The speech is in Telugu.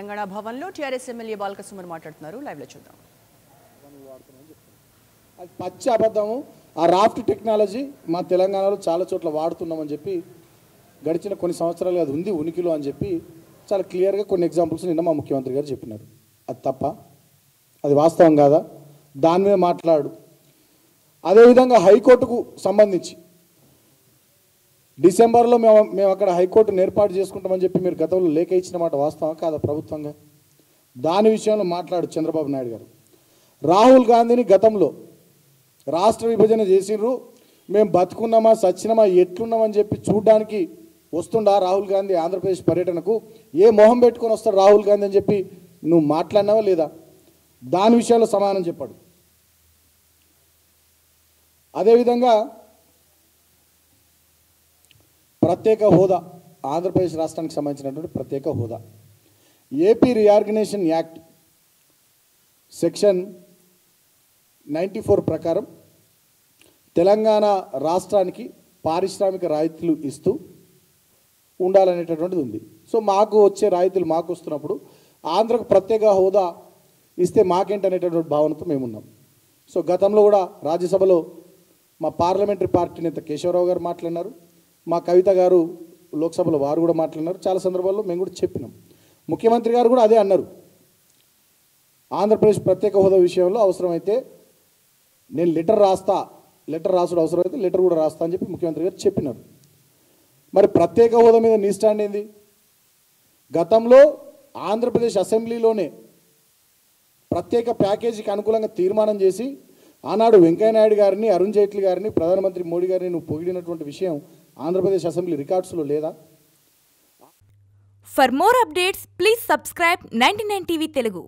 తెలంగాణ భవన్లో టీఆర్ఎస్ ఎమ్మెల్యే బాల్క సుమన్ మాట్లాడుతున్నారు. లైవ్ లో చూద్దాం. అది పచ్చి అబద్ధము. ఆ రాఫ్ట్ టెక్నాలజీ మా తెలంగాణలో చాలా చోట్ల వాడుతున్నామని చెప్పి గడిచిన కొన్ని సంవత్సరాలు అది ఉంది ఉనికిలో అని చెప్పి చాలా క్లియర్గా కొన్ని ఎగ్జాంపుల్స్ నిన్న మా ముఖ్యమంత్రి గారు చెప్పినారు. అది తప్ప, అది వాస్తవం కాదా? దాని మీద మాట్లాడు. అదేవిధంగా హైకోర్టుకు సంబంధించి డిసెంబర్లో మేము అక్కడ హైకోర్టును ఏర్పాటు చేసుకుంటామని చెప్పి మీరు గతంలో లేఖ ఇచ్చిన మాట వాస్తవం కాదా ప్రభుత్వంగా? దాని విషయంలో మాట్లాడు చంద్రబాబు నాయుడు గారు. రాహుల్ గాంధీని గతంలో రాష్ట్ర విభజన చేసిండ్రు, మేము బతుకున్నామా సచ్చినామా ఎట్లున్నామని చెప్పి చూడడానికి వస్తుండా రాహుల్ గాంధీ ఆంధ్రప్రదేశ్ పర్యటనకు? ఏ మొహం పెట్టుకొని వస్తాడు రాహుల్ గాంధీ అని చెప్పి నువ్వు మాట్లాడినావా లేదా? దాని విషయంలో సమాధానం చెప్పాడు. అదేవిధంగా ప్రత్యేక హోదా, ఆంధ్రప్రదేశ్ రాష్ట్రానికి సంబంధించినటువంటి ప్రత్యేక హోదా, ఏపీ రీఆర్గనైజేషన్ యాక్ట్ సెక్షన్ 94 ప్రకారం తెలంగాణ రాష్ట్రానికి పారిశ్రామిక రాయితీలు ఇస్తూ ఉండాలనేటటువంటిది ఉంది. సో మాకు వచ్చే రాయితీలు మాకు వస్తున్నప్పుడు ఆంధ్రకు ప్రత్యేక హోదా ఇస్తే మాకేంటనేటటువంటి భావనతో మేమున్నాం. సో గతంలో కూడా రాజ్యసభలో మా పార్లమెంటరీ పార్టీ నేత కేశవరావు గారు మాట్లాడినారు, మా కవిత గారు లోక్సభలో వారు కూడా మాట్లాడినారు. చాలా సందర్భాల్లో మేము కూడా చెప్పినాం. ముఖ్యమంత్రి గారు కూడా అదే అన్నారు. ఆంధ్రప్రదేశ్ ప్రత్యేక హోదా విషయంలో అవసరమైతే నేను లెటర్ రాసుడు అవసరమైతే లెటర్ కూడా రాస్తా అని చెప్పి ముఖ్యమంత్రి గారు చెప్పినారు. మరి ప్రత్యేక హోదా మీద నీ స్టాండ్ ఏంది? గతంలో ఆంధ్రప్రదేశ్ అసెంబ్లీలోనే ప్రత్యేక ప్యాకేజీకి అనుకూలంగా తీర్మానం చేసి ఆనాడు వెంకయ్యనాయుడు గారిని, అరుణ్ జైట్లీ గారిని, ప్రధానమంత్రి మోడీ గారిని నువ్వు పొగిడినటువంటి విషయం ఆంధ్రప్రదేశ్ అసెంబ్లీ రికార్డ్స్లో లేదా? For more updates, please subscribe 99 TV Telugu.